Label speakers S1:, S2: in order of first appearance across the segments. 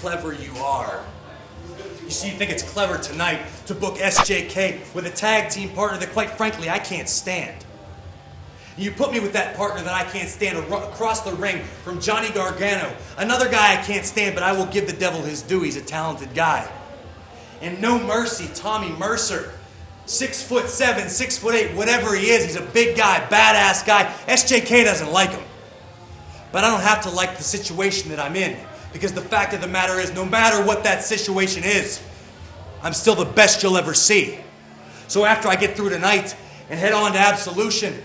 S1: clever you are. You see, you think it's clever tonight to book SJK with a tag team partner that, quite frankly, I can't stand. You put me with that partner that I can't stand across the ring from Johnny Gargano, another guy I can't stand, but I will give the devil his due. He's a talented guy. And no mercy, Tommy Mercer. 6'7", 6'8", whatever he is, he's a big guy, badass guy. SJK doesn't like him. But I don't have to like the situation that I'm in, because the fact of the matter is, no matter what that situation is, I'm still the best you'll ever see. So after I get through tonight and head on to Absolution,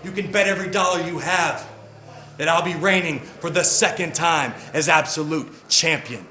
S1: you can bet every dollar you have that I'll be reigning for the second time as Absolute Champion.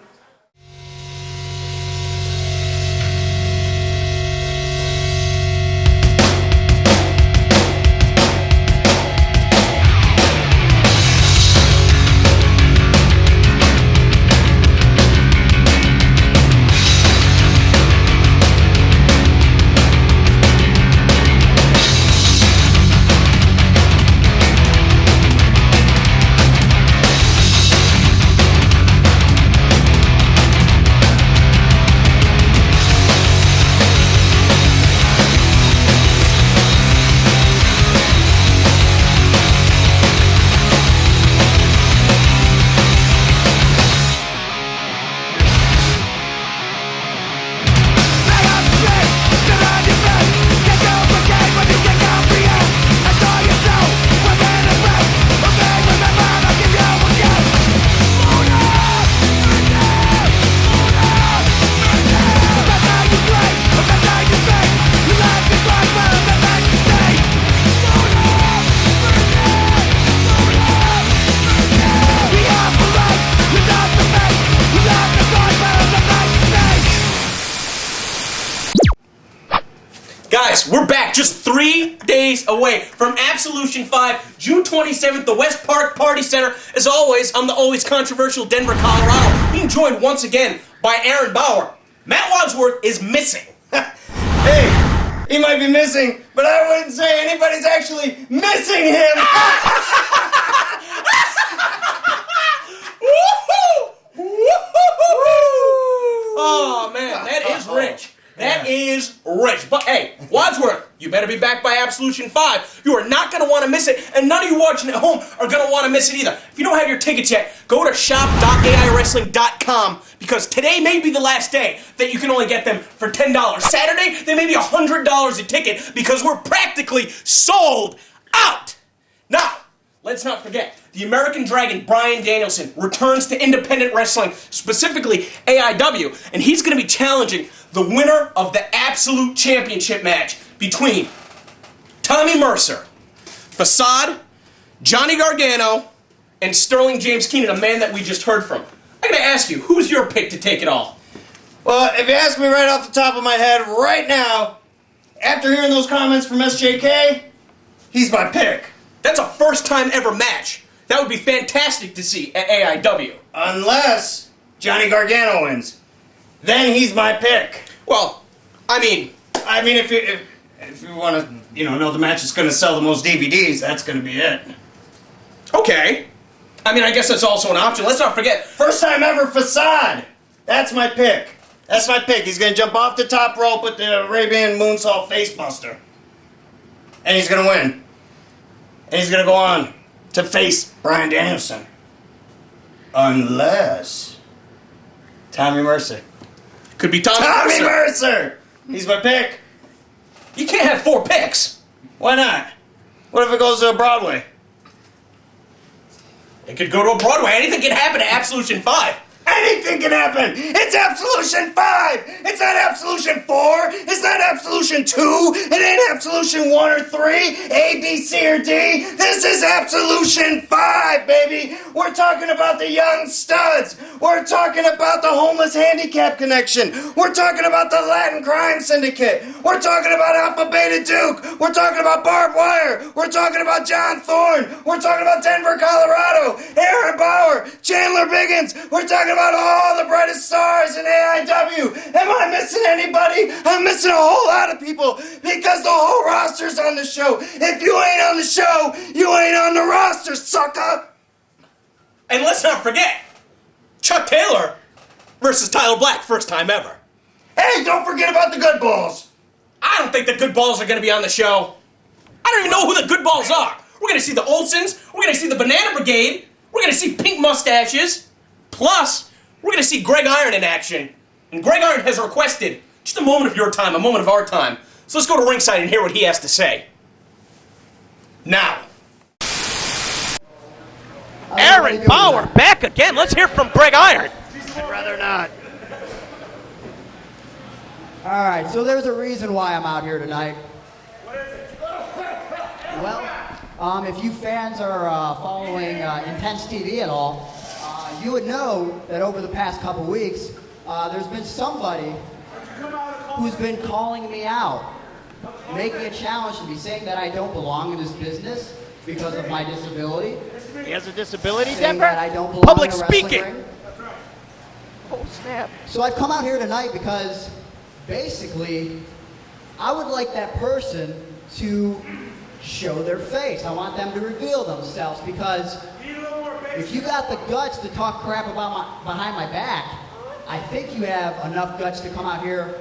S2: Guys, we're back just 3 days away from Absolution 5, June 27th, the West Park Party Center. As always, I'm the always controversial Denver, Colorado, being joined once again by Aaron Bauer. Matt Wadsworth is missing.
S3: Hey, he might be missing, but I wouldn't say anybody's actually missing him.
S2: Oh, man, that is rich. That is rich. But hey, Wadsworth, you better be back by Absolution 5. You are not going to want to miss it, and none of you watching at home are going to want to miss it either. If you don't have your tickets yet, go to shop.aiwrestling.com, because today may be the last day that you can only get them for $10. Saturday, they may be $100 a ticket, because we're practically sold out. Now, let's not forget, the American Dragon, Bryan Danielson, returns to independent wrestling, specifically AIW, and he's going to be challenging the winner of the Absolute Championship match between Tommy Mercer, Facade, Johnny Gargano, and Sterling James Keenan, a man that we just heard from. I gotta ask you, who's your pick to take it all?
S3: Well, if you ask me right off the top of my head right now, after hearing those comments from SJK, he's my pick.
S2: That's a first-time ever match. That would be fantastic to see at AIW.
S3: Unless Johnny Gargano wins. Then he's my pick.
S2: Well, I mean,
S3: if you want to, know the match that's going to sell the most DVDs, that's going to be it.
S2: Okay. I guess that's also an option. Let's not forget,
S3: first time ever Facade. That's my pick. That's my pick. He's going to jump off the top rope with the Arabian Moonsault Facebuster. And he's going to win. And he's going to go on to face Bryan Danielson. Unless Tommy Mercer.
S2: Could be Tommy
S3: Mercer! He's my pick.
S2: You can't have 4 picks.
S3: Why not? What if it goes to Broadway?
S2: It could go to a Broadway. Anything can happen at Absolution 5.
S3: Anything can happen! It's Absolution 5! It's not Absolution 4! It's not Absolution 2! It ain't Absolution 1 or 3! A, B, C, or D! This is Absolution 5, baby! We're talking about the young studs! We're talking about the homeless handicap connection! We're talking about the Latin crime syndicate! We're talking about Alpha Beta Duke! We're talking about Barbed Wire! We're talking about John Thorne! We're talking about Denver, Colorado! Aaron Bauer! Chandler Biggins! We're talking about all the brightest stars in AIW. Am I missing anybody? I'm missing a whole lot of people because the whole roster's on the show. If you ain't on the show, you ain't on the roster, sucker.
S2: And let's not forget, Chuck Taylor versus Tyler Black, first time ever.
S3: Hey, don't forget about the good balls.
S2: I don't think the good balls are going to be on the show. I don't even know who the good balls are. We're going to see the Olsens. We're going to see the Banana Brigade. We're going to see pink mustaches. Plus, we're going to see Greg Iron in action. And Greg Iron has requested just a moment of your time, a moment of our time. So let's go to ringside and hear what he has to say. Now. Aaron Bauer back again. Let's hear from Greg Iron.
S4: I'd rather not.
S5: All right, so there's a reason why I'm out here tonight. Well, if you fans are following Intense TV at all, you would know that over the past couple weeks, there's been somebody who's been calling me out, making a challenge to me, saying that I don't belong in this business because of my disability.
S4: He has a disability,
S5: Saying
S4: Denver?
S5: that I don't belong
S2: Public
S5: in a wrestling
S2: speaking.
S5: ring.
S4: Oh, snap.
S5: So I've come out here tonight because basically I would like that person to show their face. I want them to reveal themselves because if you got the guts to talk crap about behind my back, I think you have enough guts to come out here,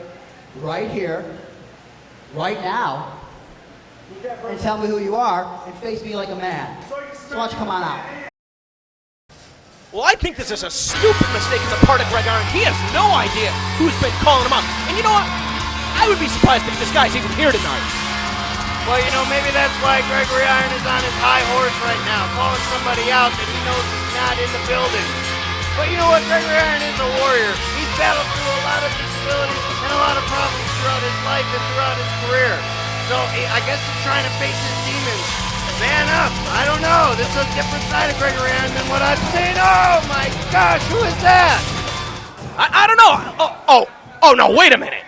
S5: right now, and tell me who you are and face me like a man. So why don't you come on out?
S2: Well, I think this is a stupid mistake on the part of Greg Iron. He has no idea who's been calling him out. And you know what? I would be surprised if this guy's even here tonight.
S4: Well, you know, maybe that's why Gregory Iron is on his high horse right now, calling somebody out that he knows is not in the building. But you know what? Gregory Iron is a warrior. He's battled through a lot of disabilities and a lot of problems throughout his life and throughout his career. So I guess he's trying to face his demons. Man up. I don't know. This is a different side of Gregory Iron than what I've seen. Oh, my gosh. Who is that?
S2: I don't know. Oh, no, wait a minute.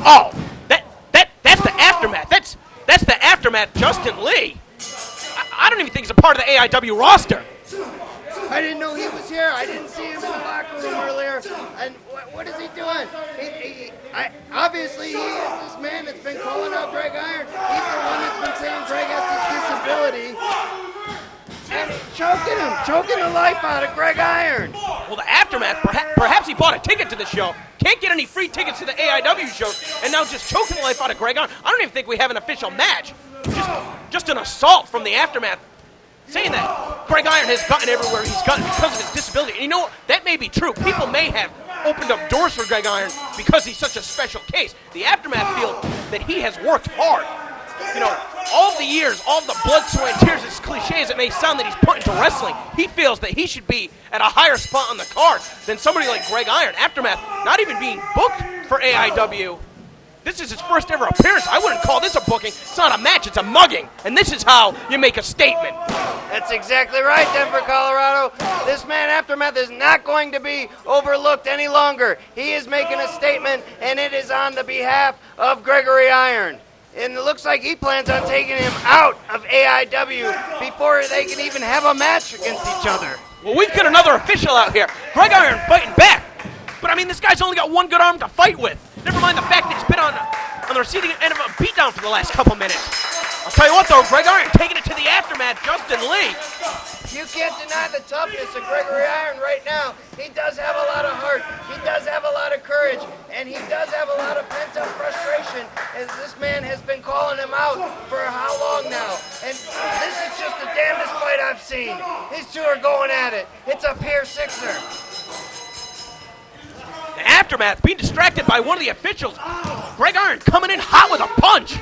S2: Oh, that's the Aftermath. That's the Aftermath, Justin Lee. I don't even think he's a part of the AIW roster.
S4: I didn't know he was here. I didn't see him in the locker room earlier. And what is he doing? Obviously, he is this man that's been calling out Greg Iron. He's the one that's been saying Greg has this disability. And choking the life out of Greg Iron.
S2: Well, the Aftermath, perhaps he bought a ticket to the show, can't get any free tickets to the AIW show, and now just choking the life out of Greg Iron. I don't even think we have an official match. Just an assault from the Aftermath. Saying that Greg Iron has gotten everywhere he's gotten because of his disability. And you know what? That may be true. People may have opened up doors for Greg Iron because he's such a special case. The Aftermath feel that he has worked hard. You know, all the years, all the blood, sweat, and tears, as cliche as it may sound that he's put into wrestling, he feels that he should be at a higher spot on the card than somebody like Greg Iron. Aftermath not even being booked for AIW. This is his first ever appearance. I wouldn't call this a booking. It's not a match, it's a mugging. And this is how you make a statement.
S4: That's exactly right, Denver, Colorado. This man, Aftermath, is not going to be overlooked any longer. He is making a statement, and it is on the behalf of Gregory Iron. And it looks like he plans on taking him out of AIW before they can even have a match against each other.
S2: Well, we've got another official out here. Greg Iron fighting back. But, I mean, this guy's only got one good arm to fight with. Never mind the fact that he's been on the receiving end of a beatdown for the last couple minutes. I'll tell you what, though, Greg Iron taking it to the Aftermath, Justin Lee.
S4: You can't deny the toughness of Gregory Iron right now. He does have a lot of heart. He does have a lot of courage. And he does have a lot of pent-up frustration as this man has been calling him out for how long now. And this is just the damnedest fight I've seen. These two are going at it. It's a pair sixer.
S2: The Aftermath being distracted by one of the officials. Greg Iron coming in hot with a punch.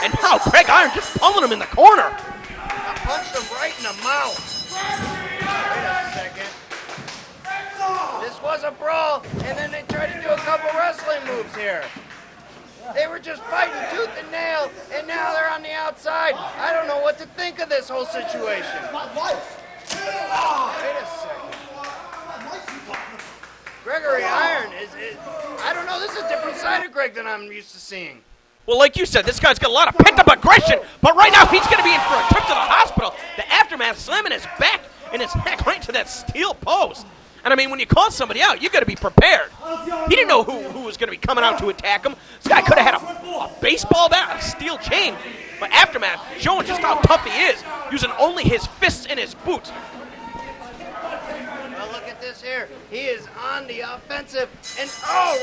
S2: And now Greg Iron just pulling him in the corner.
S4: I punched him right in the mouth. Wait a second. This was a brawl, and then they tried to do a couple wrestling moves here. They were just fighting tooth and nail, and now they're on the outside. I don't know what to think of this whole situation.
S5: My life.
S4: Wait a second. Gregory Iron is I don't know, this is a different side of Greg than I'm used to seeing.
S2: Well, like you said, this guy's got a lot of pent-up aggression, but right now he's going to be in for a trip to the hospital. The Aftermath slamming his back and his neck right to that steel post. And I mean, when you call somebody out, you got to be prepared. He didn't know who was going to be coming out to attack him. This guy could have had a baseball bat, a steel chain. But Aftermath showing just how tough he is, using only his fists and his boots.
S4: Well, look at this here. He is on the offensive, and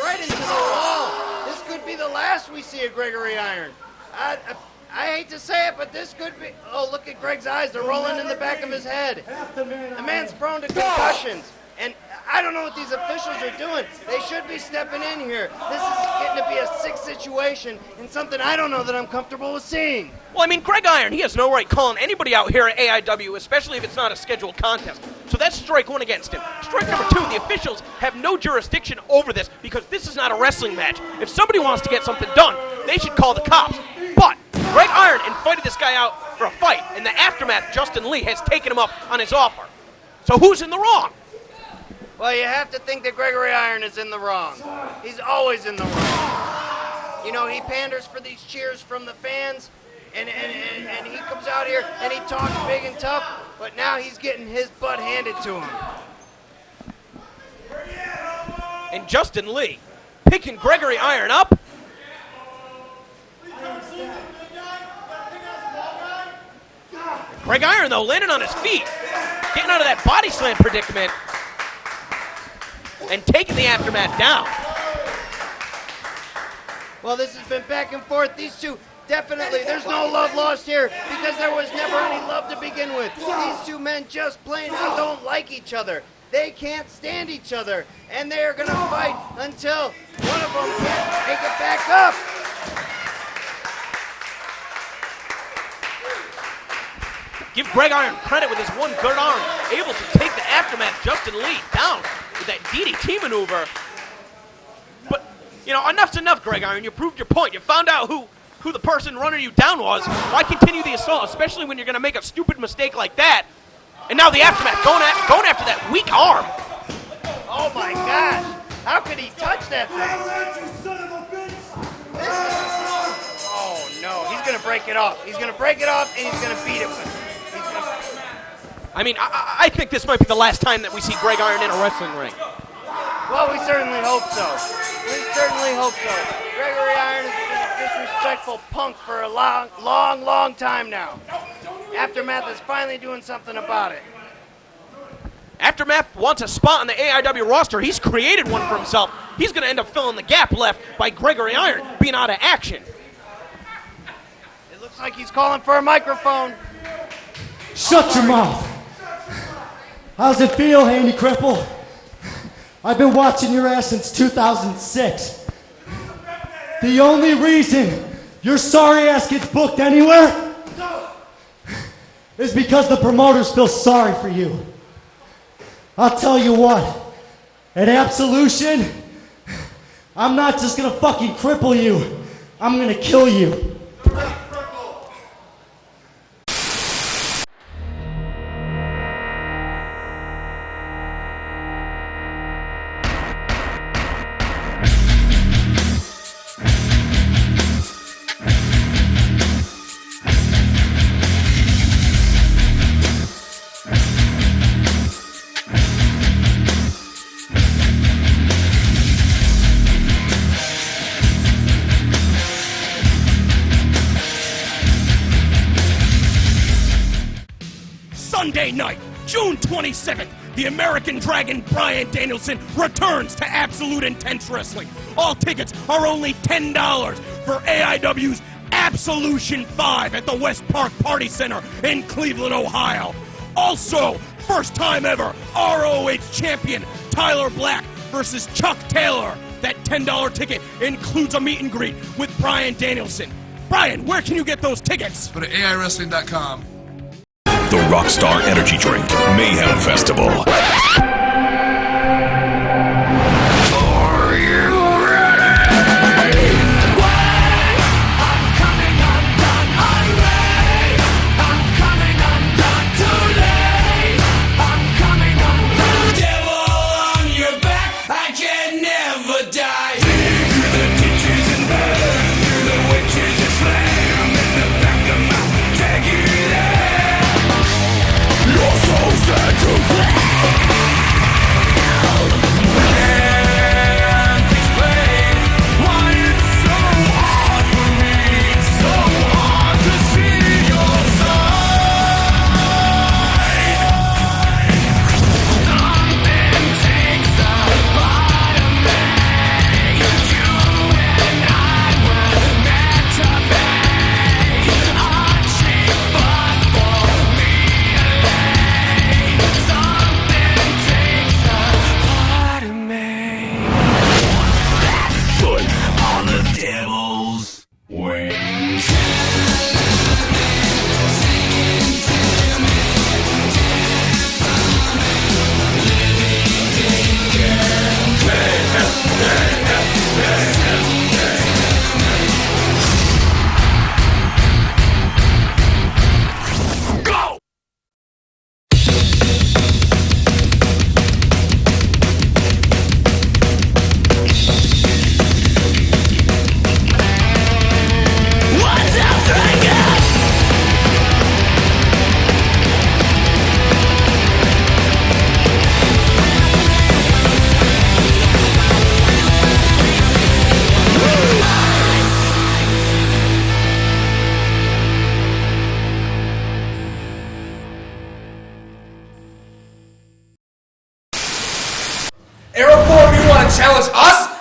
S4: right into the wall. This could be the last we see of Gregory Iron. I hate to say it, but this could be. Oh, look at Greg's eyes. They're rolling in the back of his head. The man's prone to concussions. And I don't know what these officials are doing. They should be stepping in here. This is getting to be a sick situation and something I don't know that I'm comfortable with seeing.
S2: Well, I mean, Greg Iron, he has no right calling anybody out here at AIW, especially if it's not a scheduled contest. So that's strike one against him. Strike number two, the officials have no jurisdiction over this because this is not a wrestling match. If somebody wants to get something done, they should call the cops. But Greg Iron invited this guy out for a fight, and the Aftermath, Justin Lee, has taken him up on his offer. So who's in the wrong?
S4: Well, you have to think that Gregory Iron is in the wrong. He's always in the wrong. You know, he panders for these cheers from the fans, and he comes out here and he talks big and tough, but now he's getting his butt handed to him.
S2: And Justin Lee picking Gregory Iron up. Greg Iron, though, landing on his feet, getting out of that body slam predicament, and taking the Aftermath down.
S4: Well, this has been back and forth. These two, definitely, there's no love lost here because there was never any love to begin with. These two men just plain out don't like each other. They can't stand each other, and they're going to fight until one of them can't take it back up.
S2: Give Greg Iron credit with his one good arm, able to take the Aftermath, Justin Lee, down with that DDT maneuver. But, you know, enough's enough, Greg Iron. You proved your point. You found out who the person running you down was. Why continue the assault, especially when you're going to make a stupid mistake like that? And now the Aftermath going after that weak arm.
S4: Oh, my gosh. How could he touch that thing? Oh, no. He's going to break it off. He's going to break it off, and he's going to beat it with it.
S2: I mean, I think this might be the last time that we see Greg Iron in a wrestling ring.
S4: Well, we certainly hope so. We certainly hope so. Gregory Iron has been a disrespectful punk for a long time now. Aftermath is finally doing something about it.
S2: Aftermath wants a spot on the AIW roster. He's created one for himself. He's going to end up filling the gap left by Gregory Iron being out of action.
S4: It looks like he's calling for a microphone.
S6: Shut your mouth. How's it feel, Handy Cripple? I've been watching your ass since 2006. The only reason your sorry ass gets booked anywhere is because the promoters feel sorry for you. I'll tell you what, at Absolution, I'm not just gonna fucking cripple you, I'm gonna kill you.
S2: Sunday night, June 27th, the American Dragon Bryan Danielson returns to Absolute Intense Wrestling. All tickets are only $10 for AIW's Absolution 5 at the West Park Party Center in Cleveland, Ohio. Also, first time ever, ROH champion Tyler Black versus Chuck Taylor. That $10 ticket includes a meet and greet with Bryan Danielson. Brian, where can you get those tickets?
S7: Go to AIWrestling.com.
S8: The Rockstar Energy Drink Mayhem Festival. Are you ready? I'm coming undone, I'm late. I'm coming undone, too late. I'm coming undone. Devil on your back, I can never die. Dig through the ditches and burn through the witches and slam in the back of my tag you there. You're so sad to play.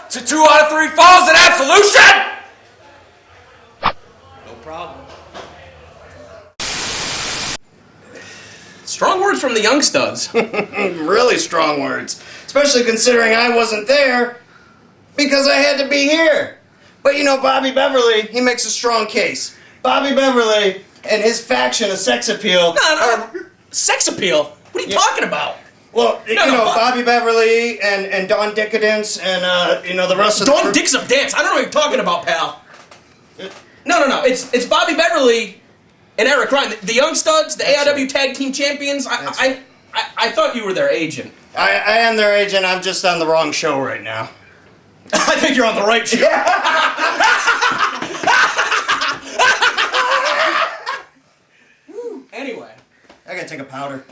S1: to 2 out of 3 falls in Absolution!
S2: No problem. Strong words from the young studs.
S3: Really strong words. Especially considering I wasn't there because I had to be here. But you know, Bobby Beverly, he makes a strong case. Bobby Beverly and his faction of sex appeal.
S2: No. Sex appeal? What are you talking about?
S3: Well, Bobby Beverly and Dawn Decadence and, the rest of the
S2: Dawn Dicks of Dance. I don't know what you're talking about, pal. No. It's Bobby Beverly and Eric Ryan. The young studs, the AIW Tag Team Champions. I thought you were their agent.
S3: I am their agent. I'm just on the wrong show right now.
S2: I think you're on the right show. Anyway.
S3: I gotta take a powder.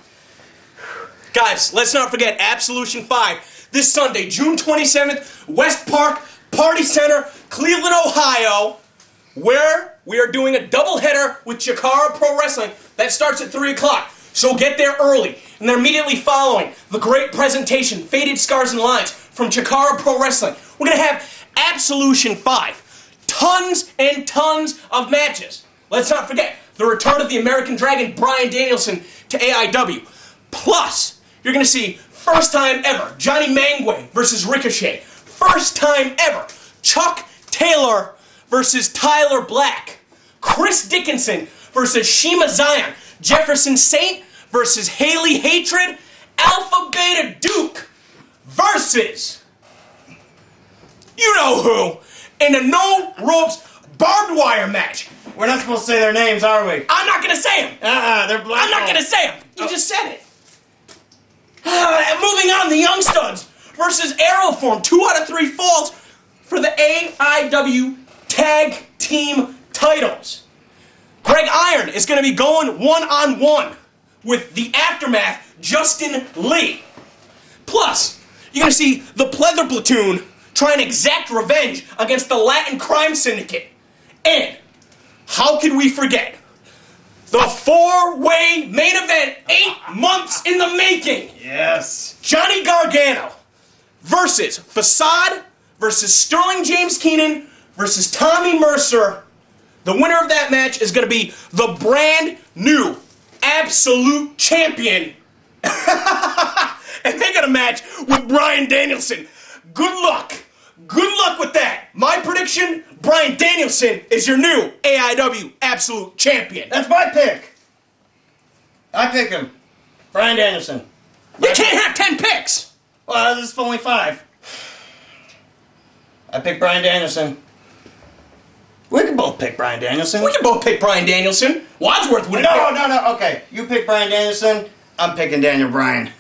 S2: Guys, let's not forget Absolution 5. This Sunday, June 27th, West Park Party Center, Cleveland, Ohio, where we are doing a doubleheader with Chikara Pro Wrestling. That starts at 3 o'clock. So get there early. And then immediately following, the great presentation, Faded Scars and Lines, from Chikara Pro Wrestling. We're going to have Absolution 5. Tons and tons of matches. Let's not forget the return of the American Dragon, Bryan Danielson, to AIW. Plus, you're going to see, first time ever, Johnny Mangway versus Ricochet. First time ever, Chuck Taylor versus Tyler Black. Chris Dickinson versus Shima Zion. Jefferson Saint versus Haley Hatred. Alpha Beta Duke versus you know who in a no ropes barbed wire match.
S3: We're not supposed to say their names, are we?
S2: I'm not gonna say them.
S3: They're black.
S2: I'm not gonna say them. You just said it. Moving on, the Young Studs versus Aeroform. 2 out of 3 falls for the AIW Tag Team titles. Greg Iron is going to be going one-on-one with the Aftermath, Justin Lee. Plus, you're going to see the Pleather Platoon try and exact revenge against the Latin Crime Syndicate. And how could we forget the 4-way main event, 8 months in the making?
S3: Yes.
S2: Johnny Gargano versus Facade versus Sterling James Keenan versus Tommy Mercer. The winner of that match is going to be the brand new Absolute Champion. And they got a match with Bryan Danielson. Good luck. Good luck with that. My prediction, Bryan Danielson is your new AIW Absolute Champion.
S3: That's my pick. I pick him. Bryan Danielson.
S2: You can't have 10 picks.
S3: Well, this is only 5. I pick Bryan Danielson. We can both pick Bryan Danielson.
S2: We can both pick Bryan Danielson. Wadsworth wouldn't pick.
S3: No. Okay, you pick Bryan Danielson. I'm picking Daniel Bryan.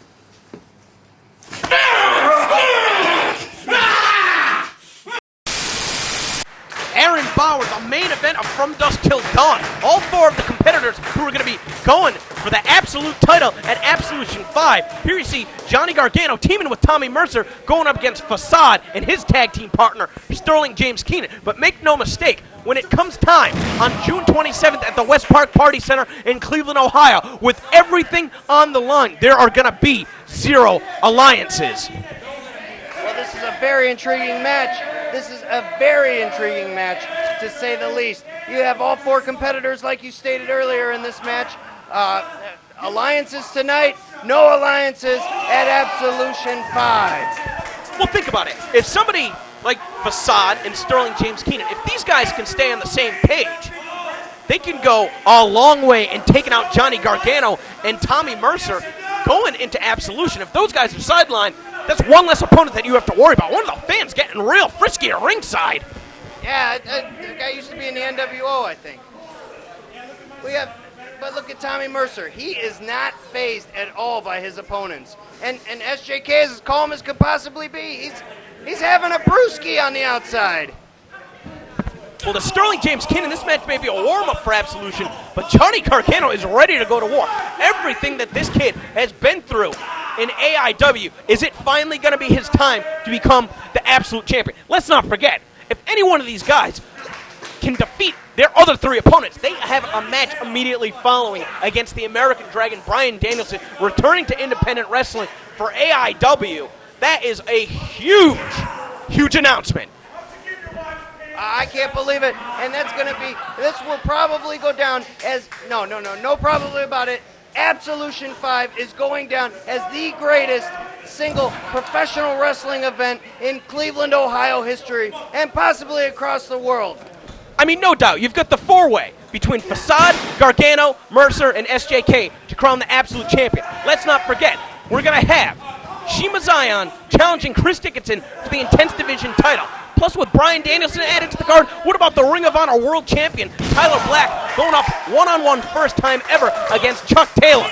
S7: Aaron Bauer, the main event of From Dusk Till Dawn. All 4 of the competitors who are going to be going for the Absolute title at Absolution 5. Here you see Johnny Gargano teaming with Tommy Mercer going up against Facade and his tag team partner, Sterling James Keenan. But make no mistake, when it comes time on June 27th at the West Park Party Center in Cleveland, Ohio, with everything on the line, there are going to be 0 alliances.
S4: Well, this is a very intriguing match. This is a very intriguing match, to say the least. You have all 4 competitors, like you stated earlier in this match. Alliances tonight, no alliances at Absolution 5.
S7: Well, think about it. If somebody like Facade and Sterling James Keenan, if these guys can stay on the same page, they can go a long way in taking out Johnny Gargano and Tommy Mercer going into Absolution. If those guys are sidelined, that's one less opponent that you have to worry about. One of the fans getting real frisky at ringside.
S4: Yeah, the guy used to be in the NWO, I think. But look at Tommy Mercer. He is not fazed at all by his opponents. And SJK is as calm as could possibly be. He's having a brewski on the outside.
S7: Well, the Sterling James Keenan, this match may be a warm-up for Absolution, but Johnny Gargano is ready to go to war. Everything that this kid has been through in AIW, is it finally going to be his time to become the Absolute Champion? Let's not forget, if any one of these guys can defeat their other 3 opponents, they have a match immediately following against the American Dragon, Bryan Danielson, returning to independent wrestling for AIW. That is a huge huge announcement.
S4: I can't believe it. And that's going to be, this will probably go down as, no probably about it. Absolution 5 is going down as the greatest single professional wrestling event in Cleveland, Ohio history, and possibly across the world.
S7: I mean, no doubt, you've got the four-way between Facade, Gargano, Mercer, and SJK to crown the Absolute Champion. Let's not forget, we're going to have Shima Zion challenging Chris Dickinson for the Intense Division title. Plus, with Bryan Danielson added to the card, what about the Ring of Honor World Champion, Tyler Black, going up one-on-one first time ever against Chuck Taylor?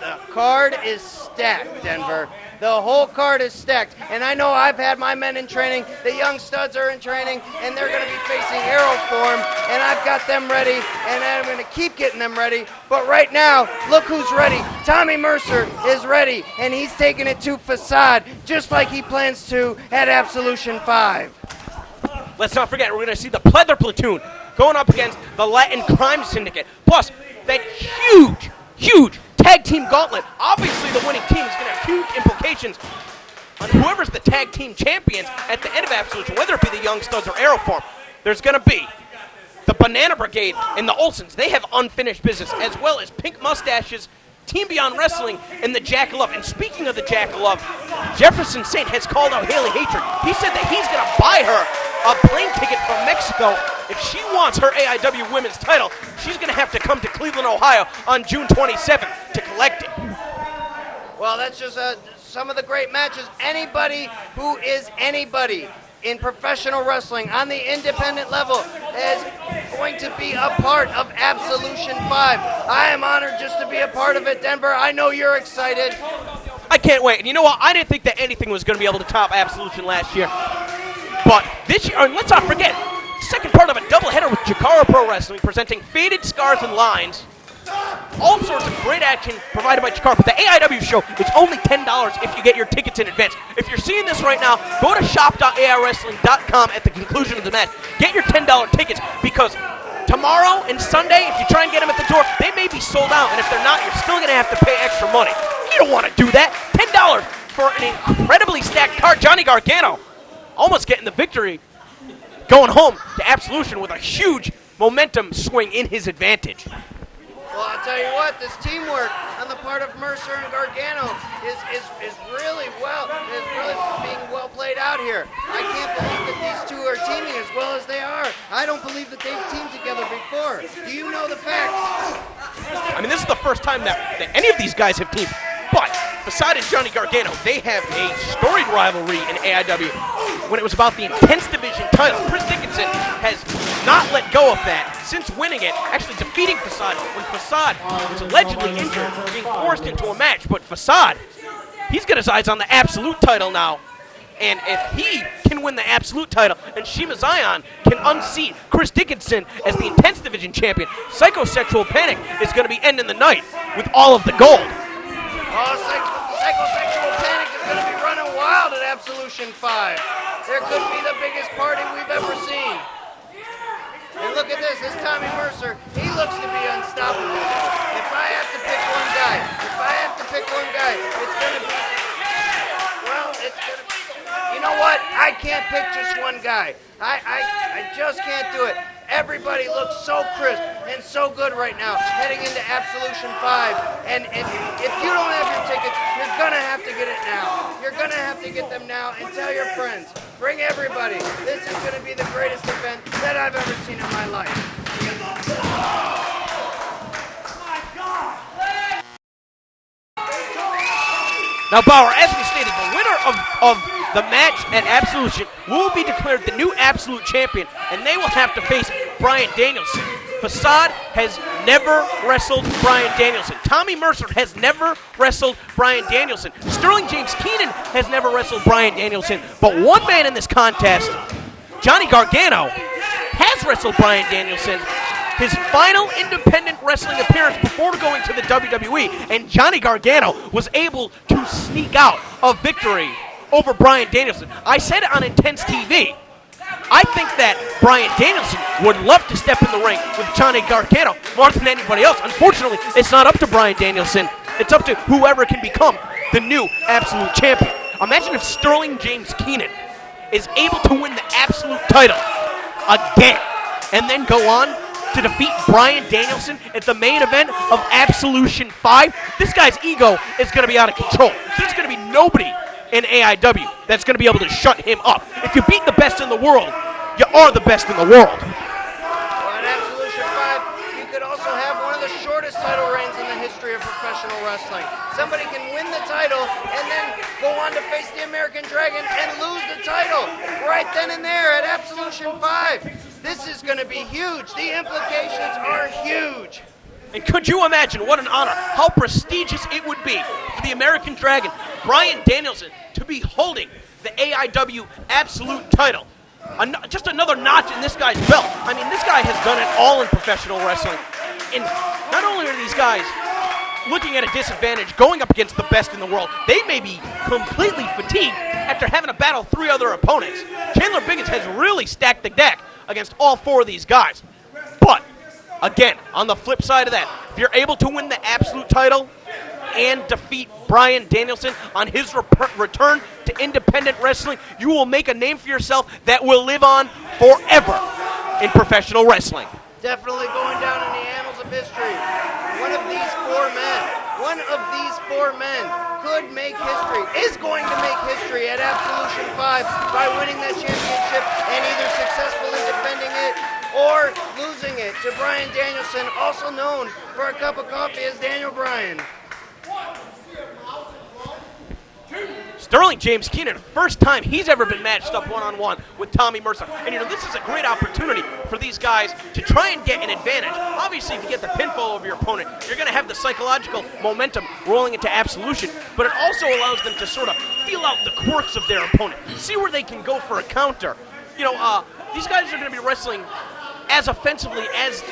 S4: The card is stacked, Denver. The whole card is stacked. And I know I've had my men in training. The young studs are in training, and they're going to be facing Aeroform, and I've got them ready, and I'm going to keep getting them ready. But right now, look who's ready. Tommy Mercer is ready, and he's taking it to Facade, just like he plans to at Absolution 5.
S7: Let's not forget, we're going to see the Pleather Platoon going up against the Latin Crime Syndicate. Plus, that huge tag team gauntlet. Obviously, the winning team is going to have huge implications on whoever's the tag team champions at the end of Absolution, whether it be the Young Studs or Aeroform. There's going to be the Banana Brigade and the Olsons. They have unfinished business, as well as Pink Mustaches, Team Beyond Wrestling, and the Jackalope. And speaking of the Jackalope, Jefferson Saint has called out Haley Hatred. He said that he's going to buy her a plane ticket from Mexico. If she wants her AIW Women's title, she's going to have to come to Cleveland, Ohio on June 27th to collect it.
S4: Well, that's just some of the great matches. Anybody who is anybody in professional wrestling on the independent level is going to be a part of Absolution 5. I am honored just to be a part of it, Denver. I know you're excited.
S7: I can't wait. And you know what? I didn't think that anything was going to be able to top Absolution last year. But this year, and let's not forget, second part of a doubleheader with Jakara Pro Wrestling presenting Faded Scars and Lines. All sorts of great action provided by Jakara. But the AIW show is only $10 if you get your tickets in advance. If you're seeing this right now, go to shop.aiwrestling.com at the conclusion of the match. Get your $10 tickets, because tomorrow and Sunday, if you try and get them at the door, they may be sold out. And if they're not, you're still going to have to pay extra money. You don't want to do that. $10 for an incredibly stacked card. Johnny Gargano almost getting the victory, going home to Absolution with a huge momentum swing in his advantage.
S4: Well, I'll tell you what, this teamwork on the part of Mercer and Gargano is really being well played out here. I can't believe that these two are teaming as well as they are. I don't believe that they've teamed together before. Do you know the facts?
S7: I mean, this is the first time that any of these guys have teamed. But Facade and Johnny Gargano, they have a storied rivalry in AIW when it was about the Intense Division title. Chris Dickinson has not let go of that since winning it, actually defeating Facade when Facade was allegedly injured, being forced into a match. But Facade, he's got his eyes on the Absolute title now. And if he can win the Absolute title and Shima Zion can unseat Chris Dickinson as the Intense Division champion, Psychosexual Panic is going to be ending the night with all of the gold.
S4: Oh, Psychosexual Panic is going to be running wild at Absolution 5. There could be the biggest party we've ever seen. And look at this Tommy Mercer. He looks to be unstoppable. If I have to pick one guy, it's going to be, you know what? I can't pick just one guy. I just can't do it. Everybody looks so crisp and so good right now heading into Absolution 5. And if you don't have your tickets, you're going to have to get it now. You're going to have to get them now, and tell your friends. Bring everybody. This is going to be the greatest event that I've ever seen in my life.
S7: Now, Bauer, as we stated, the winner of the match at Absolution will be declared the new Absolute Champion, and they will have to face Bryan Danielson. Facade has never wrestled Bryan Danielson. Tommy Mercer has never wrestled Bryan Danielson. Sterling James Keenan has never wrestled Bryan Danielson. But one man in this contest, Johnny Gargano, has wrestled Bryan Danielson. His final independent wrestling appearance before going to the WWE, and Johnny Gargano was able to sneak out a victory over Bryan Danielson. I said it on Intense TV. I think that Bryan Danielson would love to step in the ring with Johnny Gargano more than anybody else. Unfortunately, it's not up to Bryan Danielson. It's up to whoever can become the new Absolute Champion. Imagine if Sterling James Keenan is able to win the Absolute title again and then go on to defeat Bryan Danielson at the main event of Absolution 5. This guy's ego is going to be out of control. There's going to be nobody in AIW that's going to be able to shut him up. If you beat the best in the world, you are the best in the world.
S4: Well, in Absolution 5, you could also have one of the shortest title reigns in the history of professional wrestling. Somebody can win the title and then go on to face the American Dragon and lose the title right then and there at Absolution 5. This is going to be huge. The implications are huge.
S7: And could you imagine what an honor, how prestigious it would be for the American Dragon, Bryan Danielson, to be holding the AIW Absolute title? Just another notch in this guy's belt. I mean, this guy has done it all in professional wrestling. And not only are these guys looking at a disadvantage going up against the best in the world, they may be completely fatigued after having to battle 3 other opponents. Chandler Biggins has really stacked the deck against all 4 of these guys. But again, on the flip side of that, if you're able to win the Absolute title and defeat Bryan Danielson on his return to independent wrestling, you will make a name for yourself that will live on forever in professional wrestling.
S4: Definitely going down in the annals of history. One of these 4 men could make history, is going to make history at Absolution 5 by winning that championship and either successfully defending it or losing it to Bryan Danielson, also known for a cup of coffee as Daniel Bryan.
S7: Sterling James Keenan, first time he's ever been matched up one-on-one with Tommy Mercer. And, this is a great opportunity for these guys to try and get an advantage. Obviously, if you get the pinfall over your opponent, you're going to have the psychological momentum rolling into Absolution, but it also allows them to sort of feel out the quirks of their opponent, see where they can go for a counter. These guys are going to be wrestling as offensively as,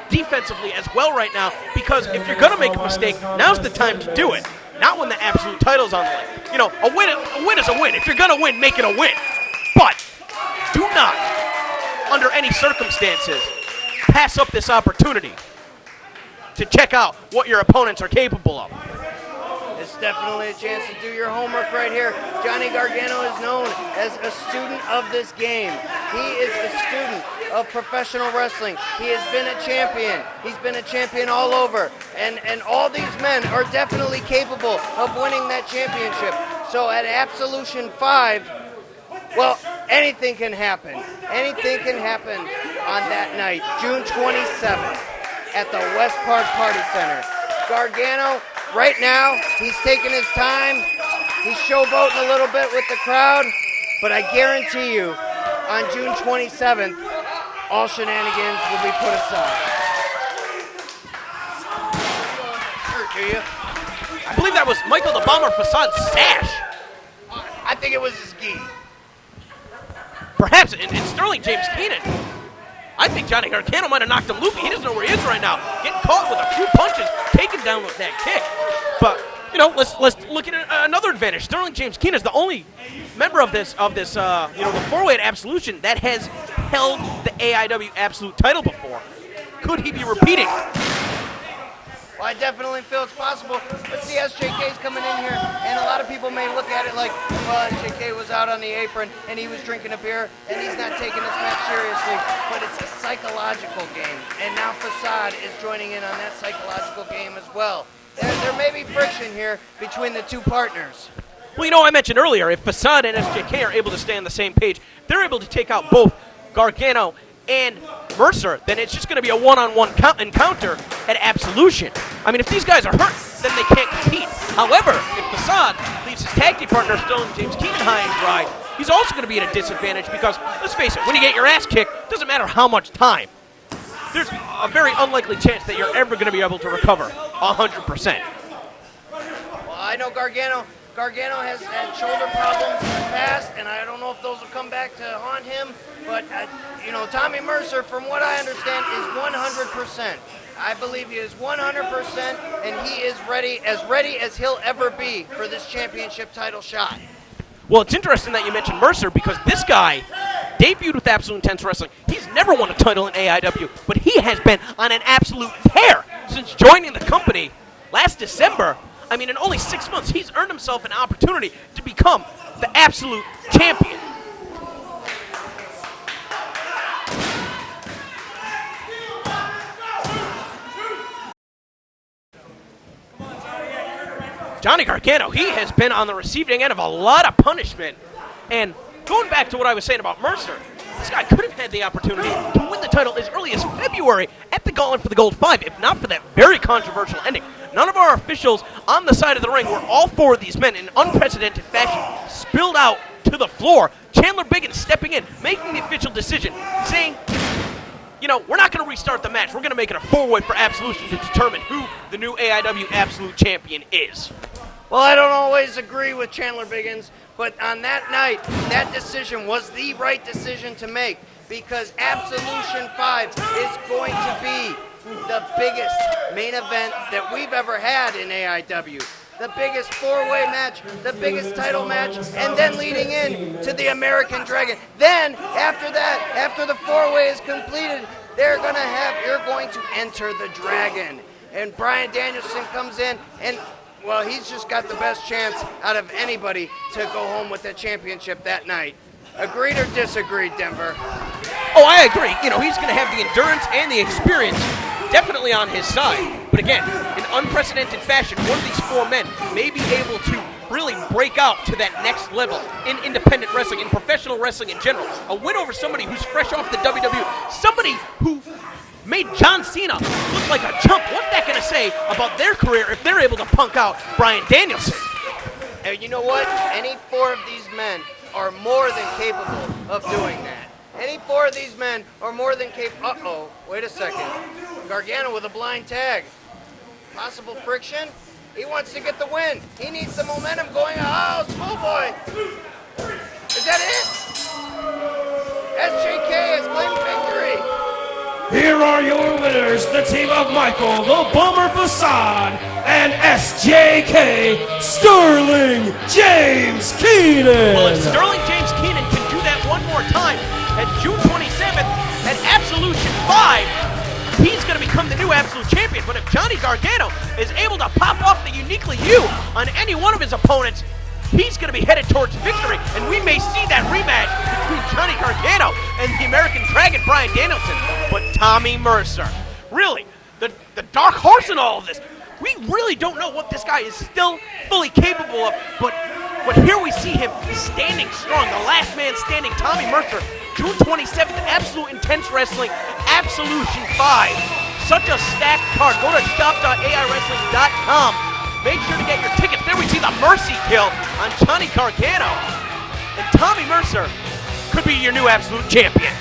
S7: defensively as well right now, because if you're going to make a mistake, now's the time to do it. Not when the Absolute title's on the line. A win is a win. If you're going to win, make it a win. But do not, under any circumstances, pass up this opportunity to check out what your opponents are capable of.
S4: It's definitely a chance to do your homework right here. Johnny Gargano is known as a student of this game. He is a student of professional wrestling. He has been a champion. He's been a champion all over. And all these men are definitely capable of winning that championship. So at Absolution 5, well, anything can happen. Anything can happen on that night, June 27th, at the West Park Party Center. Gargano, right now, he's taking his time. He's showboating a little bit with the crowd. But I guarantee you, on June 27th, all shenanigans will be put aside. Do you?
S7: I believe that was Michael the Bomber Facade's sash.
S4: I think it was his gi.
S7: Perhaps, and Sterling James Keenan. I think Johnny Gargano might have knocked him loopy. He doesn't know where he is right now. Getting caught with a few punches, taken down with that kick. But let's look at another advantage. Sterling James Keenan is the only member of this the 4-way at Absolution that has held the AIW Absolute title before. Could he be repeating?
S4: Well, I definitely feel it's possible. But see, SJK's coming in here, and a lot of people may look at it like, well, SJK was out on the apron, and he was drinking a beer, and he's not taking this match seriously. But it's a psychological game, and now Facade is joining in on that psychological game as well. There may be friction here between the 2 partners.
S7: Well, I mentioned earlier, if Facade and SJK are able to stay on the same page, they're able to take out both Gargano and Mercer, then it's just going to be a one-on-one encounter at Absolution. I mean, if these guys are hurt, then they can't compete. However, if Facade leaves his tag team partner, Sterling James Keenan, high and dry, he's also going to be at a disadvantage because, let's face it, when you get your ass kicked, it doesn't matter how much time. There's a very unlikely chance that you're ever going to be able to recover 100%.
S4: Well, I know Gargano has had shoulder problems in the past, and I don't know if those will come back to haunt him. But, Tommy Mercer, from what I understand, is 100%. I believe he is 100%, and he is ready as he'll ever be for this championship title shot.
S7: Well, it's interesting that you mentioned Mercer because this guy debuted with Absolute Intense Wrestling. He's never won a title in AIW, but he has been on an absolute tear since joining the company last December. I mean, in only 6 months, he's earned himself an opportunity to become the absolute champion. Johnny Gargano, he has been on the receiving end of a lot of punishment. And going back to what I was saying about Mercer, this guy could have had the opportunity to win the title as early as February at the Gauntlet for the Gold 5, if not for that very controversial ending. None of our officials on the side of the ring were all four of these men in unprecedented fashion spilled out to the floor. Chandler Biggins stepping in, making the official decision, saying, you know, we're not going to restart the match. We're going to make it a four-way for Absolution to determine who the new AIW Absolute Champion is.
S4: Well, I don't always agree with Chandler Biggins, but on that night, that decision was the right decision to make because Absolution 5 is going to be the biggest main event that we've ever had in AIW. The biggest four-way match, the biggest title match, and then leading in to the American Dragon. Then, after that, after the four-way is completed, you're going to enter the Dragon. And Bryan Danielson comes in, and, well, he's just got the best chance out of anybody to go home with the championship that night. Agreed or disagreed, Denver?
S7: Oh, I agree. You know, he's going to have the endurance and the experience definitely on his side. But again, in unprecedented fashion, one of these four men may be able to really break out to that next level in independent wrestling, in professional wrestling in general. A win over somebody who's fresh off the WWE, somebody who made John Cena look like a chump. What's that going to say about their career if they're able to punk out Bryan Danielson?
S4: And you know what? Any four of these men are more than capable of doing that. Any four of these men are more than capable. Uh-oh, wait a second. Gargano with a blind tag. Possible friction? He wants to get the win. He needs the momentum going. Oh, Schoolboy. Is that it? SJK has claimed victory.
S9: Here are your winners, the team of Michael, the Bomber Facade, and SJK, Sterling James Keenan.
S7: Well, if Sterling James Keenan can do that one more time at June 27th at Absolution 5, he's going to become the new Absolute Champion. But if Johnny Gargano is able to pop off the Uniquely You on any one of his opponents, he's going to be headed towards victory. And we may see that rematch between Johnny Gargano and the American Dragon, Bryan Danielson. But Tommy Mercer, really, the dark horse in all of this, we really don't know what this guy is still fully capable of. But here we see him standing strong, the last man standing, Tommy Mercer, June 27th, Absolute Intense Wrestling, Absolution 5. Such a stacked card. Go to shop.aiwrestling.com. Make sure to get your tickets. There we see the Mercy Kill on Johnny Gargano. And Tommy Mercer could be your new Absolute Champion.